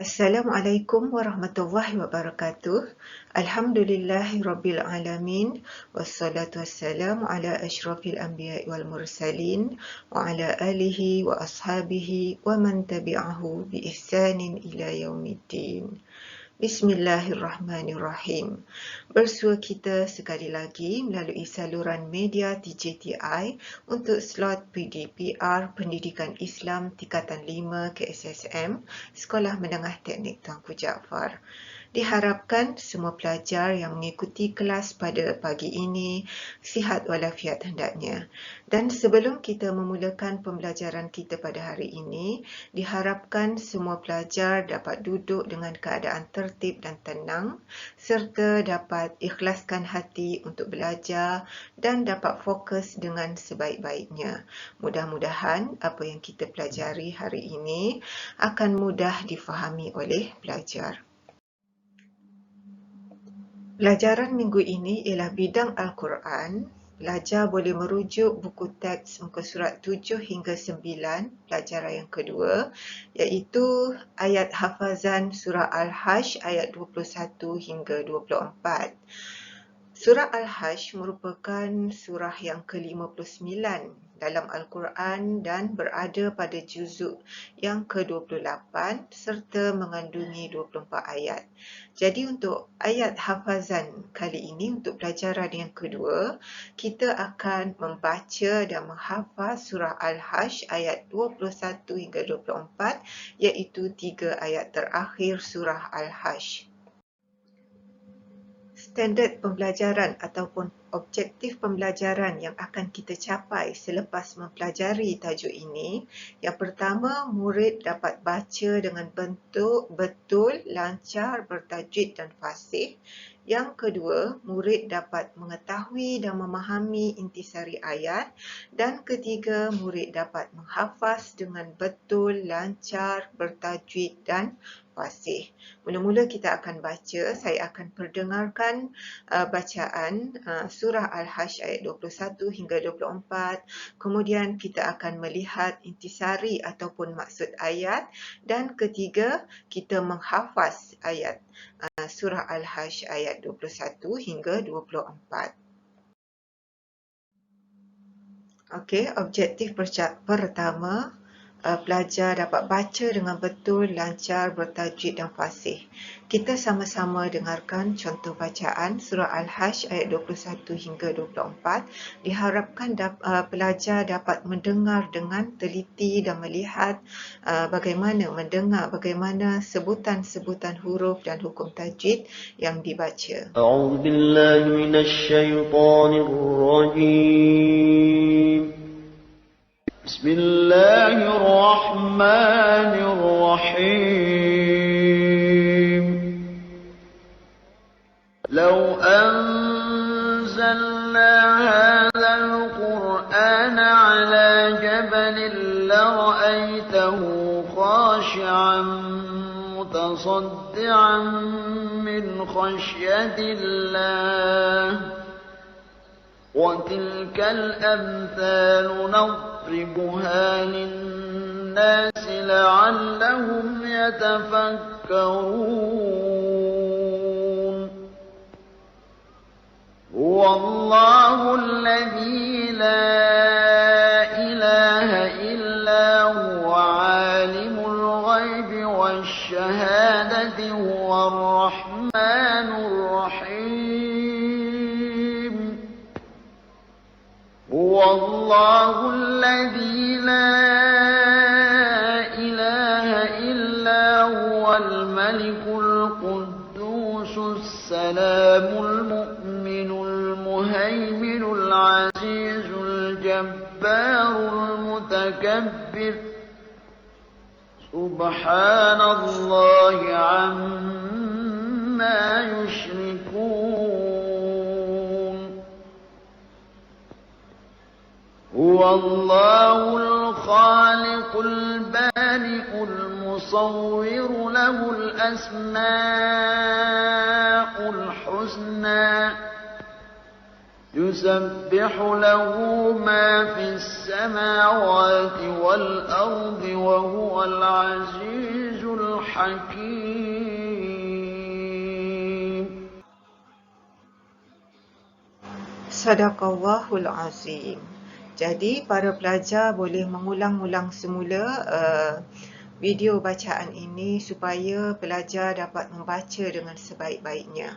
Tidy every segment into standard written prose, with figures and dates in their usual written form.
Assalamualaikum warahmatullahi wabarakatuh. Alhamdulillahirabbil alamin wassalatu wassalamu ala asyrafil anbiya'i wal mursalin wa ala alihi wa ashabihi wa man tabi'ahu bi ihsanin ila yaumiddin. Bismillahirrahmanirrahim. Bersua kita sekali lagi melalui saluran media TJTI untuk slot PDPR Pendidikan Islam Tingkatan 5 KSSM Sekolah Menengah Teknik Tuanku Jaafar. Diharapkan semua pelajar yang mengikuti kelas pada pagi ini sihat walafiat hendaknya. Dan sebelum kita memulakan pembelajaran kita pada hari ini, diharapkan semua pelajar dapat duduk dengan keadaan tertib dan tenang serta dapat ikhlaskan hati untuk belajar dan dapat fokus dengan sebaik-baiknya. Mudah-mudahan apa yang kita pelajari hari ini akan mudah difahami oleh pelajar. Pelajaran minggu ini ialah bidang Al-Quran. Pelajar boleh merujuk buku teks muka surat 7 hingga 9, pelajaran yang kedua, iaitu ayat hafazan surah Al-Hajj ayat 21 hingga 24. Surah Al-Hajj merupakan surah yang ke-59 dalam Al-Quran dan berada pada juzuk yang ke-28 serta mengandungi 24 ayat. Jadi untuk ayat hafazan kali ini, untuk pelajaran yang kedua, kita akan membaca dan menghafaz surah Al-Hajj ayat 21 hingga 24, iaitu 3 ayat terakhir surah Al-Hajj. Standard pembelajaran ataupun objektif pembelajaran yang akan kita capai selepas mempelajari tajuk ini. Yang pertama, murid dapat baca dengan bentuk betul, lancar, bertajwid dan fasih. Yang kedua, murid dapat mengetahui dan memahami intisari ayat. Dan ketiga, murid dapat menghafaz dengan betul, lancar, bertajwid dan fasih. Mula-mula kita akan baca, saya akan perdengarkan bacaan surah Al-Hajj ayat 21 hingga 24. Kemudian kita akan melihat intisari ataupun maksud ayat. Dan ketiga, kita menghafaz ayat surah Al-Hajj ayat 21 hingga 24. Okey, objektif pertama, pelajar dapat baca dengan betul, lancar, bertajwid dan fasih. Kita sama-sama dengarkan contoh bacaan surah Al-Hajj ayat 21 hingga 24. Diharapkan pelajar dapat mendengar dengan teliti dan melihat bagaimana sebutan-sebutan huruf dan hukum tajwid yang dibaca. A'udzu billahi minasy syaithanir rajim. Bismillahirrahmanirrahim. Law anzalna hadzal qur'ana 'ala jabalin lara'aytahu khashi'an mutasaddi'an min khashyatillah. وَتِلْكَ الْأَمْثَالُ نَضْرِبُهَا لِلنَّاسِ لَعَلَّهُمْ يَتَفَكَّرُونَ هُوَ اللَّهُ الَّذِي لَا إِلَهَ إِلَّا هُوَ عَالِمُ الْغَيْبِ وَالشَّهَادَةِ هُوَ الرَّحْمَنُ الرَّحِيمُ هُوَ اللَّهُ الَّذِي لَا إِلَهَ إِلَّا هُوَ الْمَلِكُ الْقُدُّوسُ السَّلَامُ الْمُؤْمِنُ الْمُهَيْمِنُ الْعَزِيزُ الْجَبَّارُ الْمُتَكَبِّرُ سُبْحَانَ اللَّهِ عَمَّا يُشْرِكُونَ هُوَ اللَّهُ الْخَالِقُ الْبَارِئُ الْمُصَوِّرُ لَهُ الْأَسْمَاءُ الْحُسْنَى يُسَبِّحُ لَهُ مَا فِي السَّمَاوَاتِ وَالْأَرْضِ وَهُوَ الْعَزِيزُ الْحَكِيمُ حكيم. Sadaqallahul Azim. Jadi para pelajar boleh mengulang-ulang semula video bacaan ini supaya pelajar dapat membaca dengan sebaik-baiknya.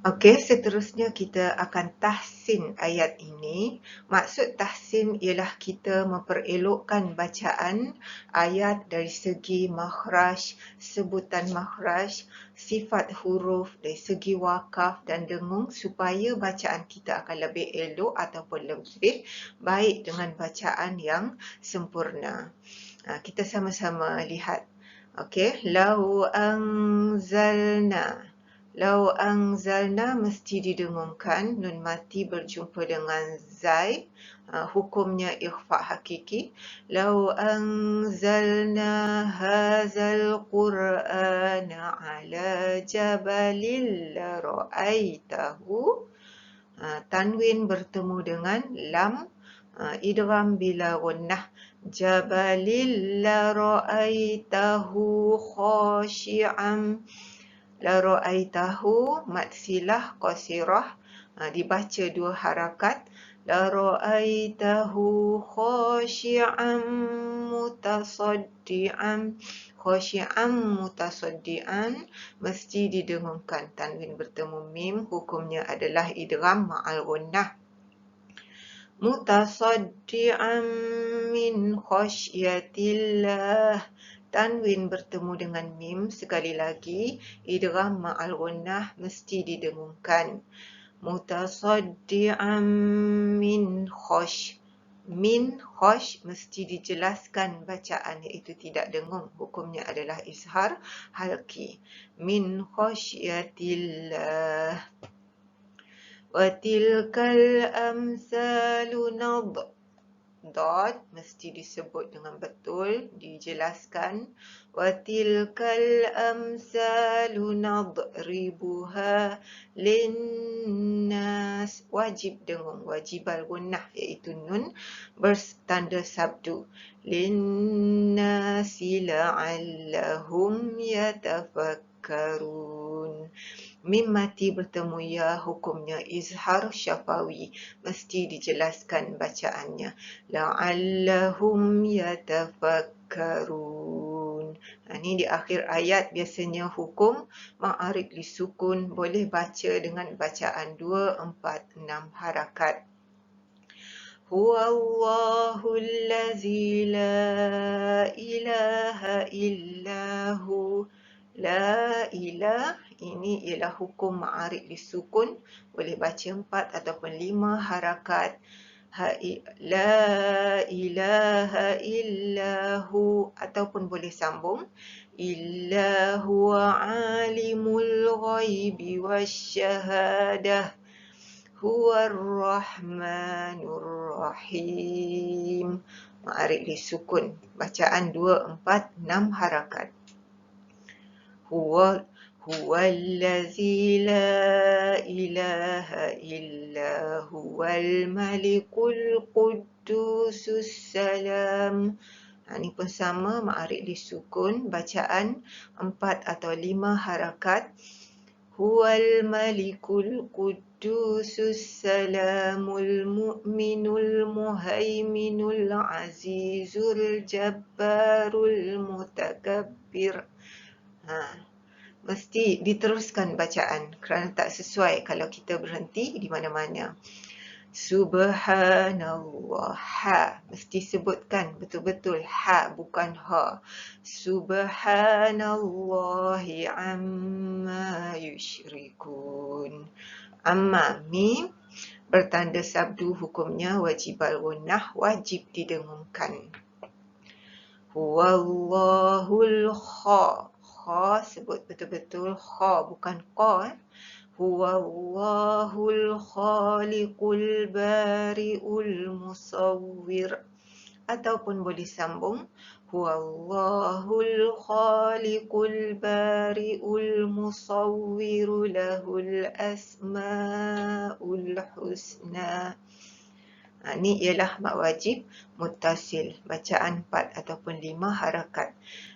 Okey, seterusnya kita akan tahsin ayat ini. Maksud tahsin ialah kita memperelokkan bacaan ayat dari segi makhraj, sebutan makhraj, sifat huruf, dari segi wakaf dan dengung supaya bacaan kita akan lebih elok ataupun lebih baik dengan bacaan yang sempurna. Kita sama-sama lihat. Okey, lau anzalna. Lau anzalna mesti didengungkan, nun mati berjumpa dengan zai, hukumnya ikhfa hakiki. Lau anzalna hazal qur'ana ala jabalil la ra'aitahu. Tanwin bertemu dengan lam, idgham bila gunnah. Jabalil la ra'aitahu khashi'an. La ra'aitahu mad silah qasirah, dibaca dua harakat. La ra'aitahu khashi'an mutasaddian. Khashi'an mutasaddian mesti didengungkan. Tanwin bertemu mim, hukumnya adalah idgham ma'al gunnah. Mutasaddian min khasyatillah. Tanwin bertemu dengan mim sekali lagi, idgham ma'al gunnah mesti didengungkan. Mutasaddian min khash. Min khash mesti dijelaskan bacaan iaitu tidak dengung, hukumnya adalah izhar halqi. Min khasyatillah. Wa tilkal amsalu Dot mesti disebut dengan betul, dijelaskan. Wa tilkal amsalu nadribuha linnas. Wajib dengung, wajibal gunnah iaitu nun bertanda sabdu. Linnasi la'allahum yatafakkarun. Mim mati bertemu ya, hukumnya izhar syafawi, mesti dijelaskan bacaannya. La'allahum yatafakkarun. Ini di akhir ayat biasanya hukum ma'arif li sukun, boleh baca dengan bacaan 2, 4, 6 harakat. Huwallahu allazi la ilaha illahu. La ilah, ini ialah hukum ma'arif disukun, boleh baca 4 ataupun 5 harakat. La ilaha illahu, ataupun boleh sambung. Illa huwa alimul ghaibi wasyahadah. Huwa ar-rahmanur rahim. Ma'arif disukun, bacaan 2, 4, 6 harakat. Huwa allazi la ilaha illa huwal malikul quddusus salam. Ini pun sama, ma'arif disukun, bacaan 4 atau 5 harakat. Huwal malikul quddusus salamul mu'minul muhaiminul azizul jabbarul mutakabbir. Mesti diteruskan bacaan kerana tak sesuai kalau kita berhenti di mana-mana. Subhanallah. Ha. Mesti sebutkan betul-betul ha, bukan ha. Subhanallahi amma yushrikun. Amma mim bertanda sabdu, hukumnya wajibal gunnah, wajib didengungkan. Huwallahul kha. Kha sebut betul-betul kha, bukan qa. Huwallahul khaliqul bari'ul musawwir. Ataupun boleh sambung. Huwallahul khaliqul bari'ul musawwiru lahul asma'ul husna. Ini ialah mak wajib muttasil, bacaan 4 ataupun 5 harakat.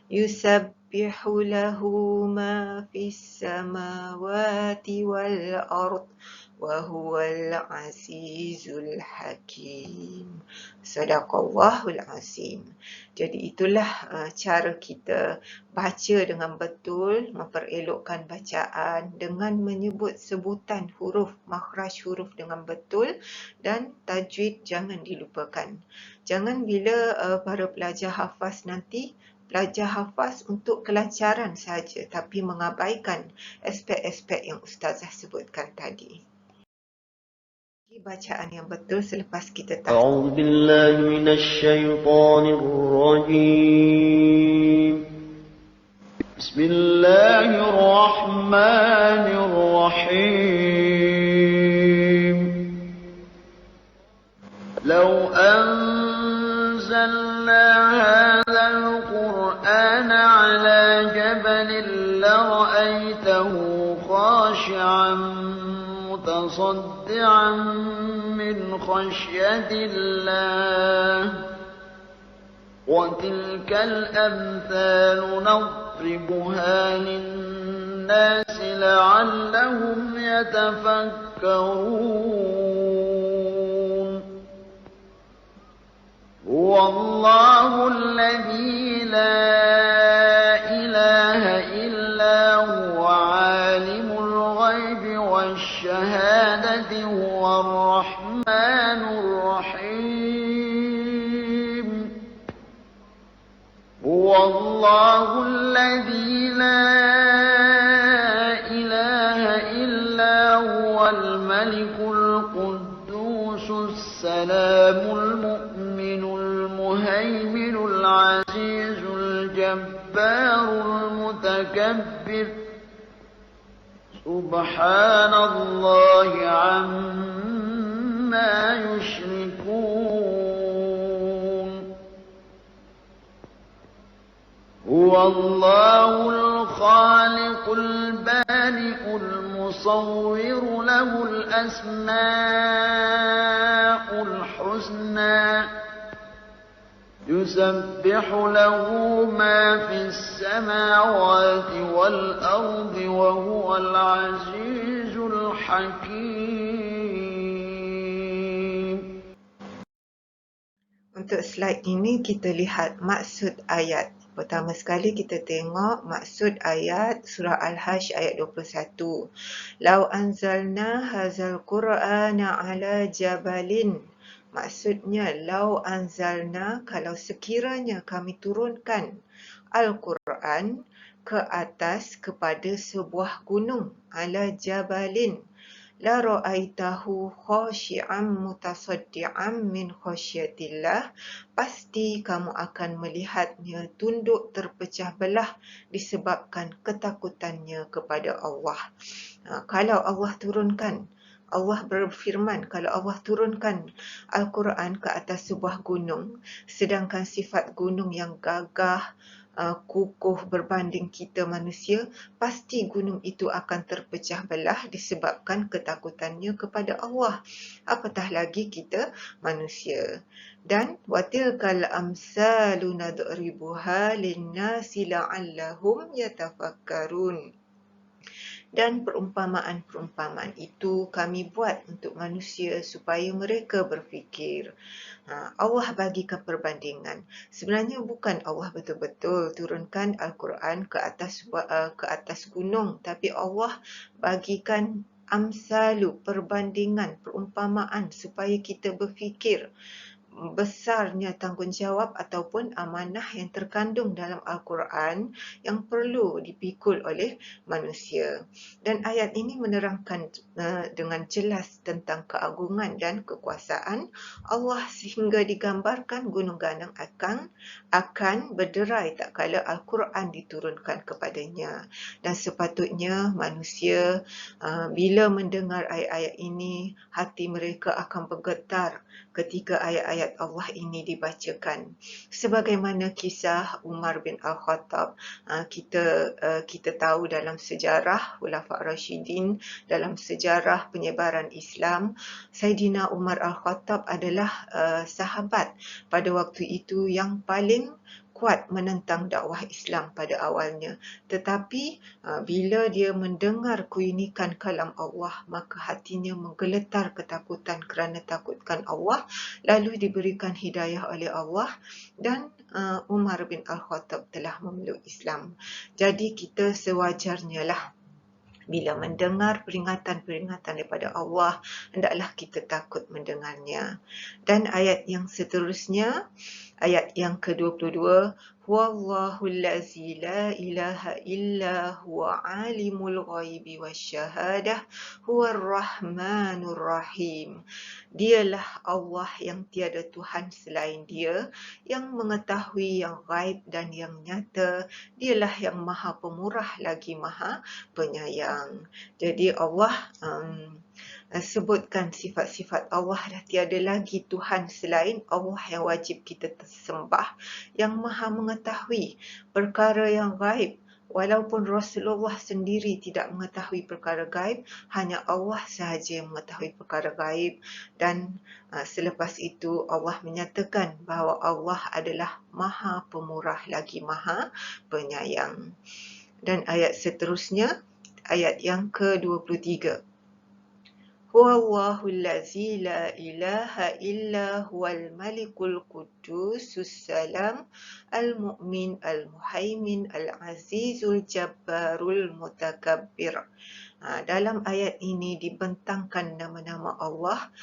Yusabbihu lahu ma fis samawati wal ard wa huwal azizul hakim. Sadaqallahul azim. Jadi itulah cara kita baca dengan betul, memperelokkan bacaan dengan menyebut sebutan huruf, makhraj huruf dengan betul, dan tajwid jangan dilupakan. Jangan bila para pelajar hafaz nanti belajar hafaz untuk kelancaran saja tapi mengabaikan aspek-aspek yang ustazah sebutkan tadi. Bacaan yang betul selepas kita tahfaz. أعوذ بالله من الشيطان الرجيم بسم الله الرحمن الرحيم لو أنزلنا هذا القرآن على جبل لرأيته خاشعا متصدعا من خشية الله وتلك الأمثال نضربها للناس لعلهم يتفكرون هو الله الذي لا إله إلا هو عالم الغيب والشهادة هو الرحمن الرحيم هو الله الذي لا إله إلا هو الملك القدوس السلام المؤمن المهيمن العزيز الجبار المتكبر سبحان الله عما يشركون هو الله الخالق البارئ المصور له الأسماء الحسنى يسبح له ما في السماوات والأرض وهو العزيز الحكيم. Untuk slide ini kita lihat maksud ayat. Pertama sekali kita tengok maksud ayat surah Al-Hajj ayat 21. Lau anzalna hazal Qur'ana ala jabalin. Maksudnya, lau anzalna, kalau sekiranya kami turunkan Al-Quran ke atas kepada sebuah gunung, ala jabalin, la ra'aitahu khashi'an mutasaddi'an min khasyatillah, pasti kamu akan melihatnya tunduk terpecah belah disebabkan ketakutannya kepada Allah. Kalau Allah turunkan, Allah berfirman, kalau Allah turunkan Al-Quran ke atas sebuah gunung, sedangkan sifat gunung yang gagah, kukuh berbanding kita manusia, pasti gunung itu akan terpecah belah disebabkan ketakutannya kepada Allah. Apatah lagi kita manusia. Dan watilkal amsalu nadribuha linnasi la'allahum yatafakkarun. Dan perumpamaan-perumpamaan itu kami buat untuk manusia supaya mereka berfikir. Allah bagikan perbandingan. Sebenarnya bukan Allah betul-betul turunkan Al-Quran ke atas gunung, tapi Allah bagikan amsalu, perbandingan, perumpamaan supaya kita berfikir besarnya tanggungjawab ataupun amanah yang terkandung dalam Al-Quran yang perlu dipikul oleh manusia. Dan ayat ini menerangkan dengan jelas tentang keagungan dan kekuasaan Allah sehingga digambarkan gunung ganang akan berderai tak kala Al-Quran diturunkan kepadanya. Dan sepatutnya manusia bila mendengar ayat-ayat ini, hati mereka akan bergetar ketika ayat-ayat Allah ini dibacakan. Sebagaimana kisah Umar bin Al-Khattab, kita tahu dalam sejarah Khulafa' Rashidin, dalam sejarah penyebaran Islam, Saidina Umar Al-Khattab adalah sahabat pada waktu itu yang paling kuat menentang dakwah Islam pada awalnya. Tetapi bila dia mendengar keunikan kalam Allah, maka hatinya menggeletar ketakutan kerana takutkan Allah, lalu diberikan hidayah oleh Allah dan Umar bin Al-Khattab telah memeluk Islam. Jadi kita sewajarnya lah bila mendengar peringatan-peringatan daripada Allah, hendaklah kita takut mendengarnya. Dan ayat yang seterusnya, ayat yang ke-22, Huwallahu allazi la ilaha illa huwa alimul ghaibi wasyahadah huwar rahmanur rahim. Dialah Allah yang tiada Tuhan selain Dia, yang mengetahui yang gaib dan yang nyata. Dialah yang maha pemurah lagi maha penyayang. Jadi Allah sebutkan sifat-sifat Allah, dah tiada lagi Tuhan selain Allah yang wajib kita sembah, yang maha mengetahui perkara yang gaib. Walaupun Rasulullah sendiri tidak mengetahui perkara gaib, hanya Allah sahaja yang mengetahui perkara gaib. Dan selepas itu Allah menyatakan bahawa Allah adalah maha pemurah lagi maha penyayang. Dan ayat seterusnya, ayat yang ke-23. Huwallahu allazi la ilaha illa huwal malikul qudusus salam al-mu'min al-muhaimin al-azizul jabbarul mutakabbir. Dalam ayat ini dibentangkan nama-nama Allah,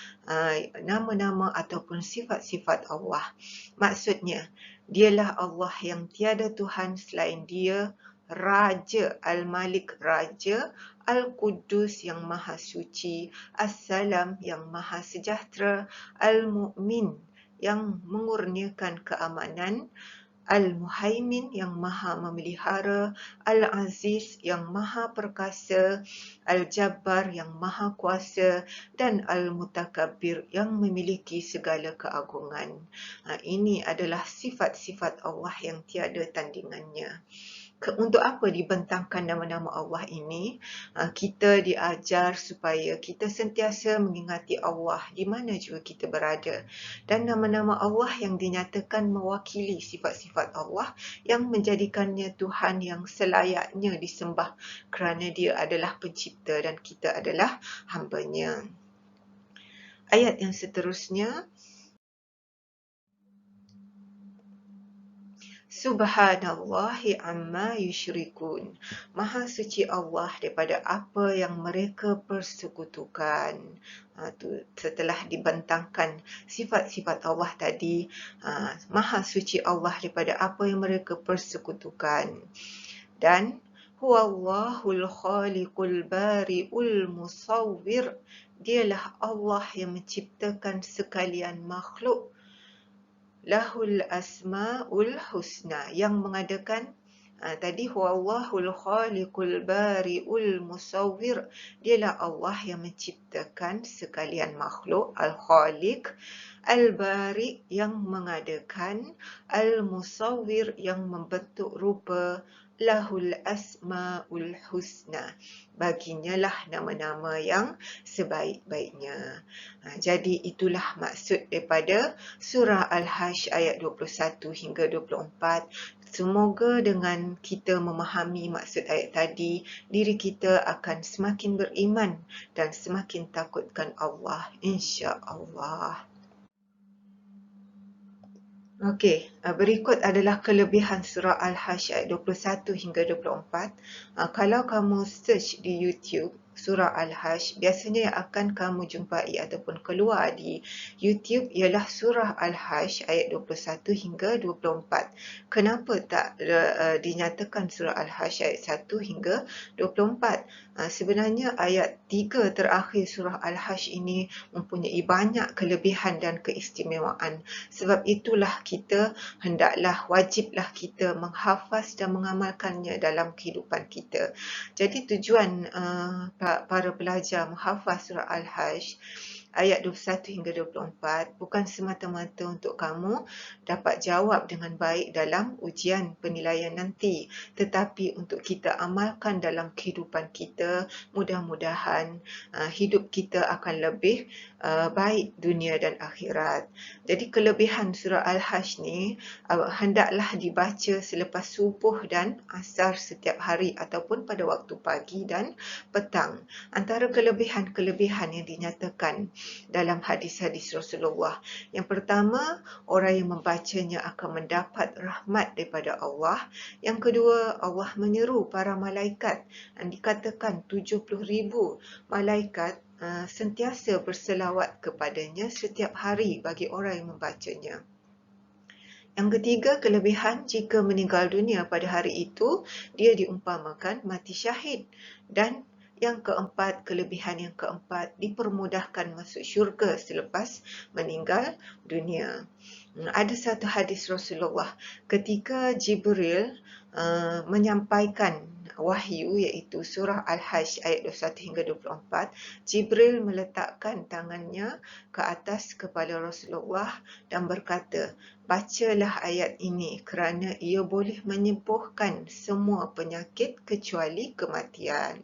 nama-nama ataupun sifat-sifat Allah. Maksudnya, dialah Allah yang tiada Tuhan selain Dia, Raja, Al-Malik Raja, Al-Qudus yang Maha Suci, As-Salam yang Maha Sejahtera, Al-Mu'min yang mengurniakan keamanan, Al-Muhaimin yang Maha Memelihara, Al-Aziz yang Maha Perkasa, Al-Jabbar yang Maha Kuasa, dan Al-Mutakabbir yang memiliki segala keagungan. Ini adalah sifat-sifat Allah yang tiada tandingannya. Untuk apa dibentangkan nama-nama Allah ini? Kita diajar supaya kita sentiasa mengingati Allah di mana juga kita berada. Dan nama-nama Allah yang dinyatakan mewakili sifat-sifat Allah yang menjadikannya Tuhan yang selayaknya disembah kerana Dia adalah pencipta dan kita adalah hamba-Nya. Ayat yang seterusnya, Subhanallahi amma yusyrikun. Maha suci Allah daripada apa yang mereka persekutukan. Setelah dibentangkan sifat-sifat Allah tadi, Maha suci Allah daripada apa yang mereka persekutukan. Dan Huwallahul khaliqul bari'ul musawwir. Dialah Allah yang menciptakan sekalian makhluk. Lahul asma'ul husna, yang mengadakan tadi huwallahul khaliqul bari'ul musawwir. Dialah Allah yang menciptakan sekalian makhluk, al-khaliq, al-bari yang mengadakan, al-musawwir yang membentuk rupa, lahul asma'ul husna. Baginya lah nama-nama yang sebaik-baiknya. Jadi itulah maksud daripada surah Al-Hajj ayat 21 hingga 24. Semoga dengan kita memahami maksud ayat tadi, diri kita akan semakin beriman dan semakin takutkan Allah, insya-Allah. Okey, berikut adalah kelebihan surah Al-Hajj ayat 21 hingga 24. Kalau kamu search di YouTube surah Al-Hajj, biasanya yang akan kamu jumpai ataupun keluar di YouTube ialah surah Al-Hajj ayat 21 hingga 24. Kenapa tak dinyatakan surah Al-Hajj ayat 1 hingga 24? Sebenarnya ayat 3 terakhir surah Al-Hajj ini mempunyai banyak kelebihan dan keistimewaan. Sebab itulah kita hendaklah, wajiblah kita menghafaz dan mengamalkannya dalam kehidupan kita. Jadi tujuan para pelajar menghafaz surah Al-Hajj ayat 21 hingga 24 bukan semata-mata untuk kamu dapat jawab dengan baik dalam ujian penilaian nanti, tetapi untuk kita amalkan dalam kehidupan kita. Mudah-mudahan hidup kita akan lebih baik dunia dan akhirat. Jadi kelebihan surah Al-Hajj ni hendaklah dibaca selepas subuh dan asar setiap hari ataupun pada waktu pagi dan petang. Antara kelebihan-kelebihan yang dinyatakan dalam hadis-hadis Rasulullah. Yang pertama, orang yang membacanya akan mendapat rahmat daripada Allah. Yang kedua, Allah menyeru para malaikat. Dan dikatakan 70,000 malaikat sentiasa berselawat kepadanya setiap hari bagi orang yang membacanya. Yang ketiga, kelebihan jika meninggal dunia pada hari itu, dia diumpamakan mati syahid. Dan yang keempat, kelebihan yang keempat, dipermudahkan masuk syurga selepas meninggal dunia. Ada satu hadis Rasulullah ketika Jibril menyampaikan wahyu iaitu surah Al-Hajj ayat 21 hingga 24, Jibril meletakkan tangannya ke atas kepala Rasulullah dan berkata, bacalah ayat ini kerana ia boleh menyembuhkan semua penyakit kecuali kematian.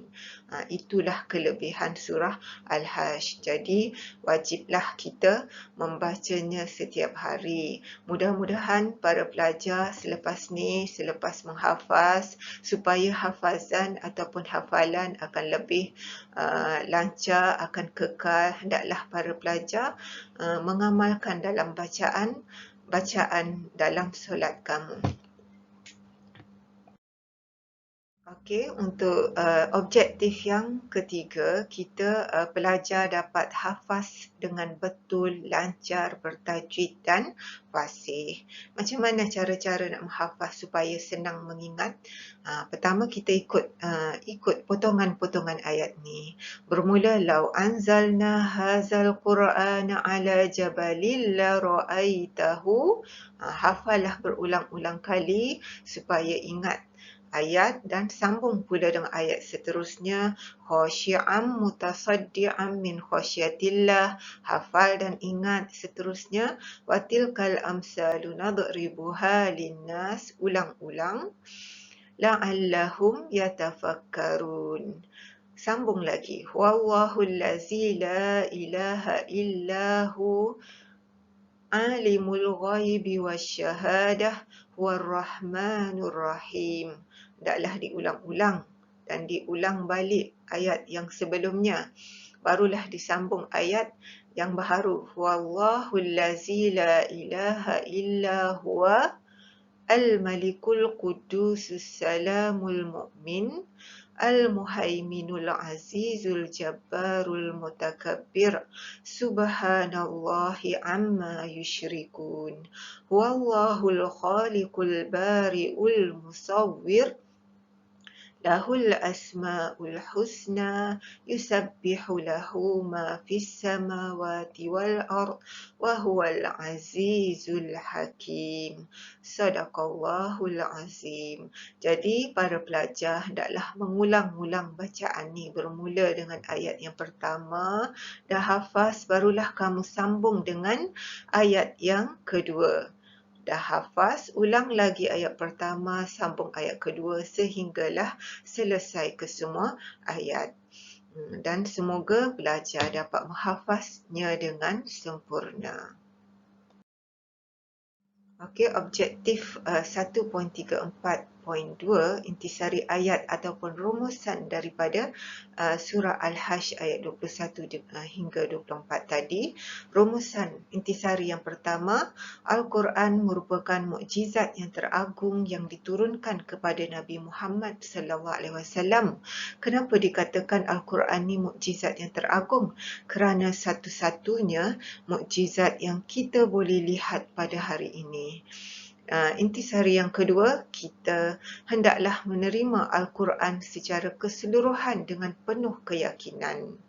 Itulah kelebihan surah Al-Hajj. Jadi wajiblah kita membacanya setiap hari. Mudah-mudahan para pelajar selepas menghafaz, supaya hafazan ataupun hafalan akan lebih lancar, akan kekal. Hendaklah para pelajar mengamalkan dalam bacaan dalam solat kamu. Okey, untuk objektif yang ketiga, kita pelajar dapat hafaz dengan betul, lancar, bertajwid dan fasih. Macam mana cara-cara nak menghafaz supaya senang mengingat? Pertama, kita ikut potongan-potongan ayat ni. Bermula, lau anzalna hazal Qur'ana ala jabalil la ra'aitahu. Hafallah berulang-ulang kali supaya ingat ayat dan sambung pula dengan ayat seterusnya, khasyi'an mutasaddi'an min khasyatillah. Hafal dan ingat seterusnya, wa tilkal amsalu nadribuha linnas. Ulang-ulang, la'allahum yatafakkarun. Sambung lagi, wallahu allazi la ilaha illahu alimul ghaibi wasyahadah warrahmanur rahim. Hendaklah diulang-ulang dan diulang balik ayat yang sebelumnya. Barulah disambung ayat yang baru. Wallahu allazi la ilaha illa huwa al-malikul qudusus salamul mu'min al-muhaiminul azizul jabbarul mutakabbir subhanallahi amma yushrikun huwallahul khaliqul bari'ul musawwir lahul asma'ul husna yusabbihu lahu ma fis samawati wal ard wa huwal azizul hakim. Sadaqallahul azim. Jadi para pelajar hendaklah mengulang-ulang bacaan ni, bermula dengan ayat yang pertama, dah hafaz barulah kamu sambung dengan ayat yang kedua. Dah hafaz, ulang lagi ayat pertama, sambung ayat kedua sehinggalah selesai kesemua ayat. Dan semoga pelajar dapat menghafaznya dengan sempurna. Okey, objektif 1.34.2, intisari ayat ataupun rumusan daripada surah Al-Hajj ayat 21 hingga 24 tadi. Rumusan intisari yang pertama, Al-Quran merupakan mukjizat yang teragung yang diturunkan kepada Nabi Muhammad SAW. Kenapa dikatakan Al-Quran ni mukjizat yang teragung? Kerana satu-satunya mukjizat yang kita boleh lihat pada hari ini. Intisari yang kedua, kita hendaklah menerima Al-Quran secara keseluruhan dengan penuh keyakinan.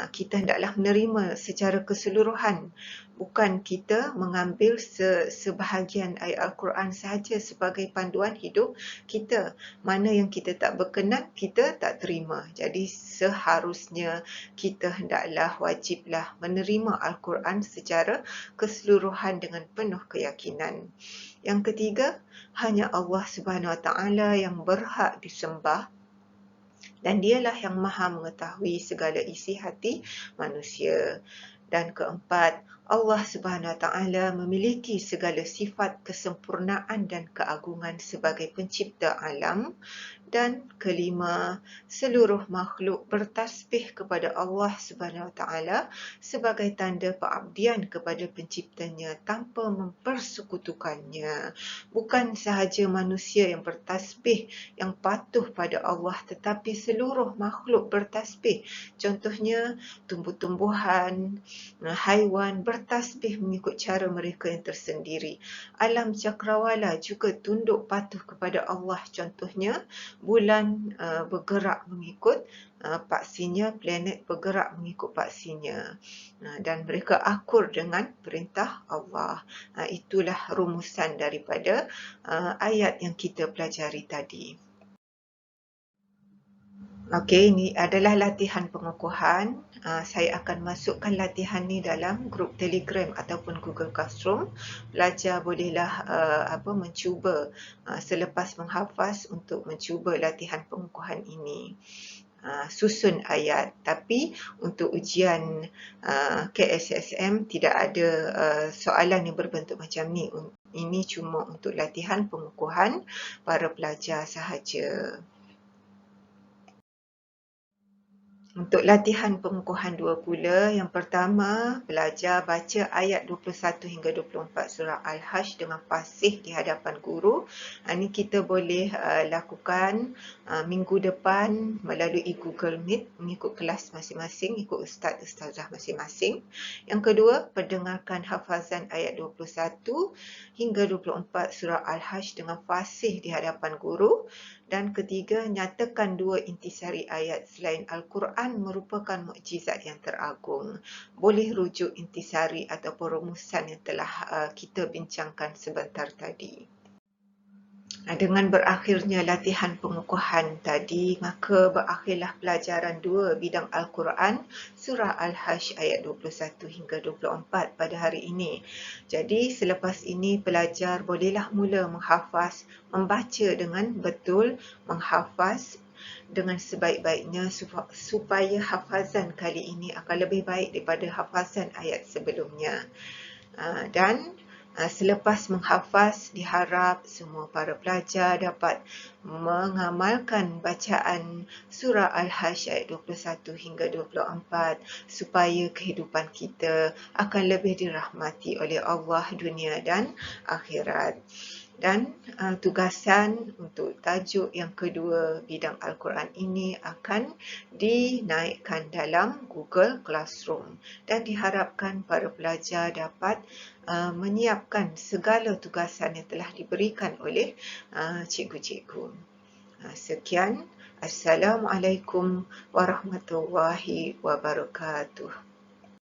Kita hendaklah menerima secara keseluruhan, bukan kita mengambil sebahagian ayat Al-Quran sahaja sebagai panduan hidup kita. Mana yang kita tak berkenan, kita tak terima. Jadi seharusnya kita hendaklah, wajiblah menerima Al-Quran secara keseluruhan dengan penuh keyakinan. Yang ketiga, hanya Allah Subhanahu Wa Taala yang berhak disembah dan dialah yang maha mengetahui segala isi hati manusia. Dan keempat, Allah Subhanahu Wa Taala memiliki segala sifat kesempurnaan dan keagungan sebagai pencipta alam. Dan kelima, seluruh makhluk bertasbih kepada Allah Subhanahu Wa Taala sebagai tanda pengabdian kepada penciptanya tanpa mempersekutukannya. Bukan sahaja manusia yang bertasbih yang patuh pada Allah, tetapi seluruh makhluk bertasbih. Contohnya tumbuh-tumbuhan, haiwan bertasbih mengikut cara mereka yang tersendiri. Alam cakrawala juga tunduk patuh kepada Allah. Contohnya bulan bergerak mengikut paksinya, planet bergerak mengikut paksinya, dan mereka akur dengan perintah Allah. Itulah rumusan daripada ayat yang kita pelajari tadi. Okey, ini adalah latihan pengukuhan. Saya akan masukkan latihan ni dalam grup Telegram ataupun Google Classroom. Pelajar bolehlah mencuba selepas menghafaz untuk mencuba latihan pengukuhan ini. Susun ayat, tapi untuk ujian KSSM tidak ada soalan yang berbentuk macam ni. Ini cuma untuk latihan pengukuhan para pelajar sahaja. Untuk latihan pengukuhan 2 pula, yang pertama, belajar baca ayat 21 hingga 24 surah Al-Hajj dengan fasih di hadapan guru. Ini kita boleh lakukan minggu depan melalui Google Meet, mengikut kelas masing-masing, ikut ustaz-ustazah masing-masing. Yang kedua, pendengarkan hafazan ayat 21 hingga 24 surah Al-Hajj dengan fasih di hadapan guru. Dan ketiga, nyatakan 2 intisari ayat selain Al-Quran merupakan mukjizat yang teragung. Boleh rujuk intisari ataupun rumusan yang telah kita bincangkan sebentar tadi. Dengan berakhirnya latihan pengukuhan tadi, maka berakhirlah pelajaran 2 bidang Al-Quran, surah Al-Hajj ayat 21 hingga 24 pada hari ini. Jadi selepas ini pelajar bolehlah mula menghafaz, membaca dengan betul, menghafaz dengan sebaik-baiknya supaya hafazan kali ini akan lebih baik daripada hafazan ayat sebelumnya. Dan selepas menghafaz, diharap semua para pelajar dapat mengamalkan bacaan surah Al-Hajj ayat 21 hingga 24 supaya kehidupan kita akan lebih dirahmati oleh Allah dunia dan akhirat. Dan tugasan untuk tajuk yang kedua bidang Al-Quran ini akan dinaikkan dalam Google Classroom dan diharapkan para pelajar dapat menyiapkan segala tugasan yang telah diberikan oleh cikgu-cikgu. Sekian. Assalamualaikum warahmatullahi wabarakatuh.